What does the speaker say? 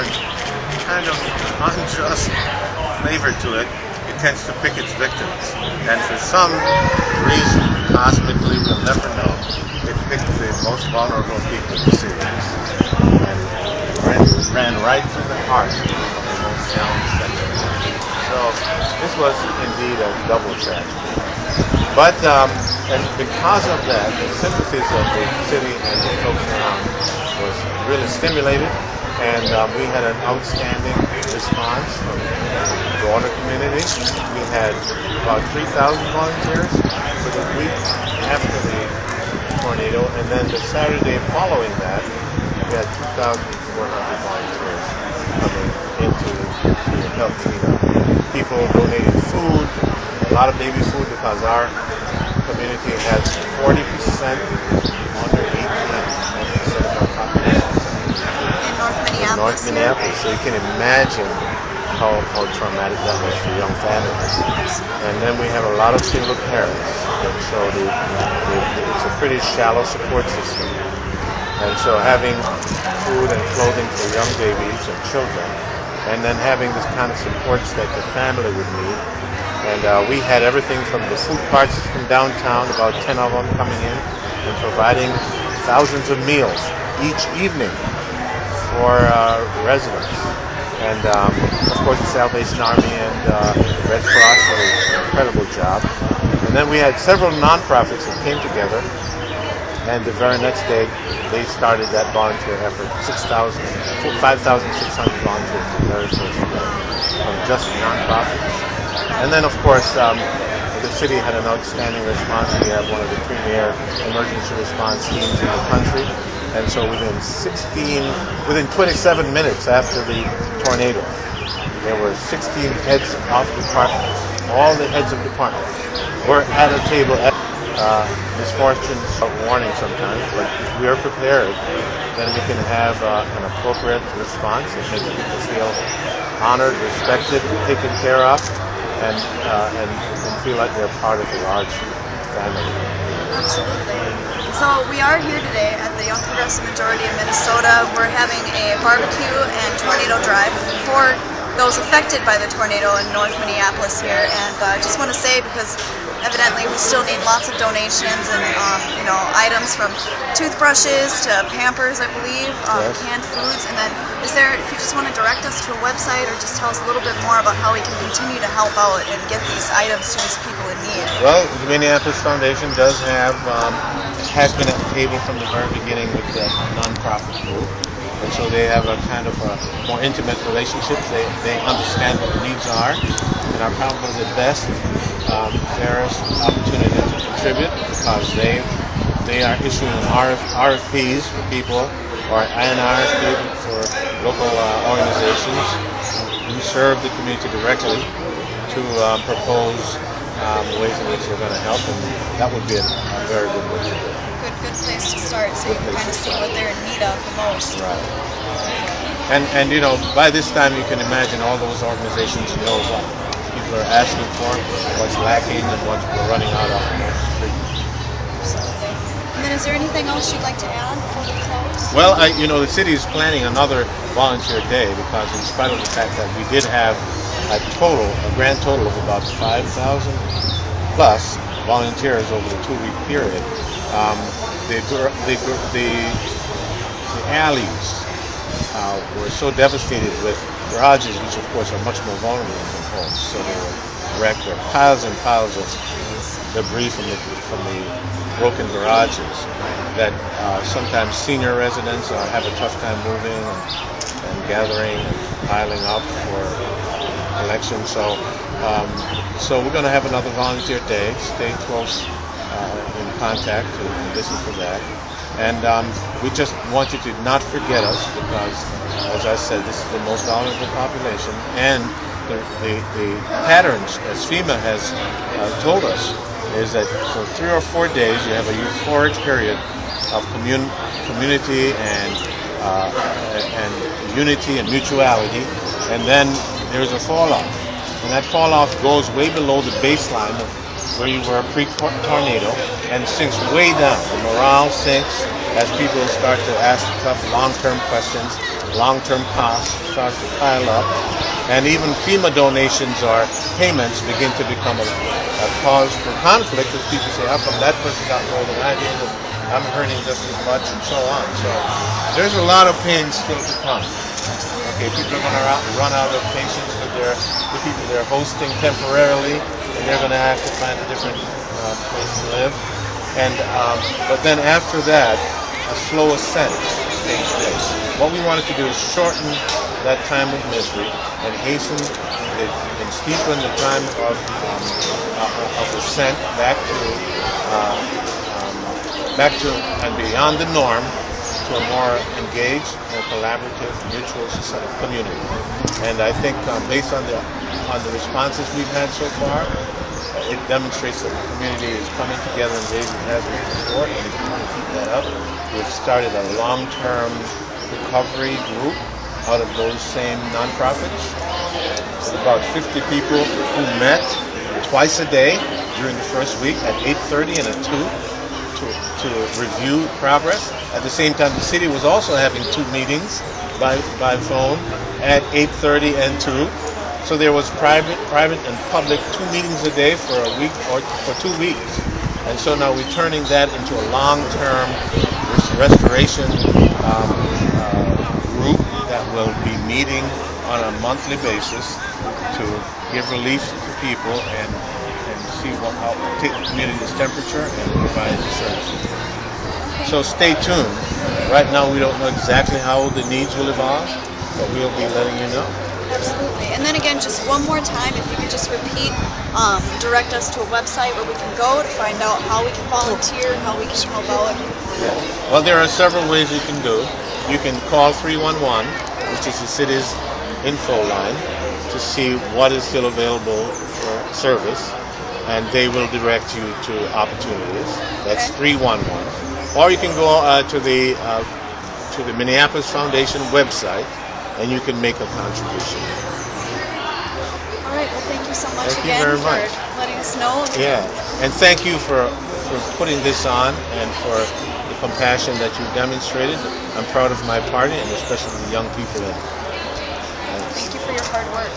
different kind of unjust flavor to it. It tends to pick its victims, and for some reason, cosmically, we'll never know, it picked the most vulnerable people in the city and ran right through the heart of the most challenged section. So this was indeed a double tragedy. But and because of that, the sympathies of the city and the folks around was really stimulated, and we had an outstanding response from the broader community. We had about 3,000 volunteers for the week after the tornado, and then the Saturday following that, we had 2,400 volunteers coming into the help cleanup. People donated food, a lot of baby food, because our community has 40% under 18, 40% of our population. In North Minneapolis. So you can imagine how traumatic that was for young families. And then we have a lot of single parents, and so it's a pretty shallow support system. And so having food and clothing for young babies and children, and then having this kind of supports that the family would need. And we had everything from the food carts from downtown, about 10 of them coming in, and providing thousands of meals each evening for residents. And of course the Salvation Army and Red Cross did an incredible job. And then we had several nonprofits that came together, and the very next day they started that volunteer effort. 5,600 volunteers the very first day from just nonprofits. And then of course the city had an outstanding response. We have one of the premier emergency response teams in the country. And so within 27 minutes after the tornado, there were 16 heads of departments. All the heads of departments were at a table. Misfortunes are warning sometimes, but if we are prepared, then we can have an appropriate response and make people feel honored, respected, taken care of, and feel like they're part of a large family. Absolutely. So we are here today at the Young Progressive Majority of Minnesota. We're having a barbecue and tornado drive for those affected by the tornado in North Minneapolis here. And I just want to say, because evidently we still need lots of donations and items from toothbrushes to Pampers, I believe, yes. Canned foods. And then if you just want to direct us to a website or just tell us a little bit more about how we can continue to help out and get these items to these people in need. Well, the Minneapolis Foundation has been at the table from the very beginning with the nonprofit group. And so they have a kind of a more intimate relationship. They understand what the needs are and are probably the best, fairest opportunity to contribute, because they are issuing RFPs for people, or an RFP for local organizations who serve the community directly to propose ways in which they're going to help, and that would be a very good way to do it. Good place to start, so you can kind of see what they're in need of the most. Right. And by this time you can imagine all those organizations know what people are asking for, what's lacking, and what we're running out of. Absolutely. And then is there anything else you'd like to add before we close? Well, the city is planning another volunteer day, because in spite of the fact that we did have a grand total of about 5,000 plus volunteers over the 2-week period, the alleys were so devastated with garages, which of course are much more vulnerable than homes. So they were wrecked. There were piles and piles of debris from the broken garages that sometimes senior residents have a tough time moving and gathering and piling up for collection. So we're going to have another volunteer day. Stay close in contact to listen for that. And we just want you to not forget us, because, as I said, this is the most vulnerable population. And the patterns, as FEMA has told us, is that for 3 or 4 days you have a euphoric period of community and unity and mutuality, and then there's a fall off. And that fall off goes way below the baseline of where you were pre-tornado and sinks way down. The morale sinks, as people start to ask tough long-term questions, long-term costs start to pile up, and even FEMA donations or payments begin to become a cause for conflict as people say, how come that person got more than I did, and I'm hurting just as much, and so on. So there's a lot of pain still to come. Okay, people are going to run out of patience with the people they're hosting temporarily, and they're going to have to find a different place to live. And but then after that, a slow ascent takes place. What we wanted to do is shorten that time of misery and hasten and steepen the time of ascent back to and beyond the norm to a more engaged, more collaborative, mutual society community. And I think based on the responses we've had so far, it demonstrates that the community is coming together in ways it hasn't before, and if we want to keep that up, we've started a long-term recovery group out of those same nonprofits. It's about 50 people who met twice a day during the first week at 8:30 and at 2 to review progress. At the same time, the city was also having 2 meetings by phone at 8:30 and 2. So there was private and public 2 meetings a day for a week or for 2 weeks. And so now we're turning that into a long-term restoration group that will be meeting on a monthly basis to give relief to people and see how take the community's temperature and provide the services. So stay tuned. Right now we don't know exactly how the needs will evolve, but we'll be letting you know. Absolutely. And then again, just one more time, if you could just repeat, direct us to a website where we can go to find out how we can volunteer, how we can help out. Yeah. Well, there are several ways you can do. You can call 311, which is the city's info line, to see what is still available for service, and they will direct you to opportunities. That's 311. Or you can go to the Minneapolis Foundation website, and you can make a contribution. All right. Well, thank you so much Thank you again very for much. letting us know. Yeah, and thank you for putting this on and for the compassion that you've demonstrated. I'm proud of my party and especially the young people in it. Thank you for your hard work.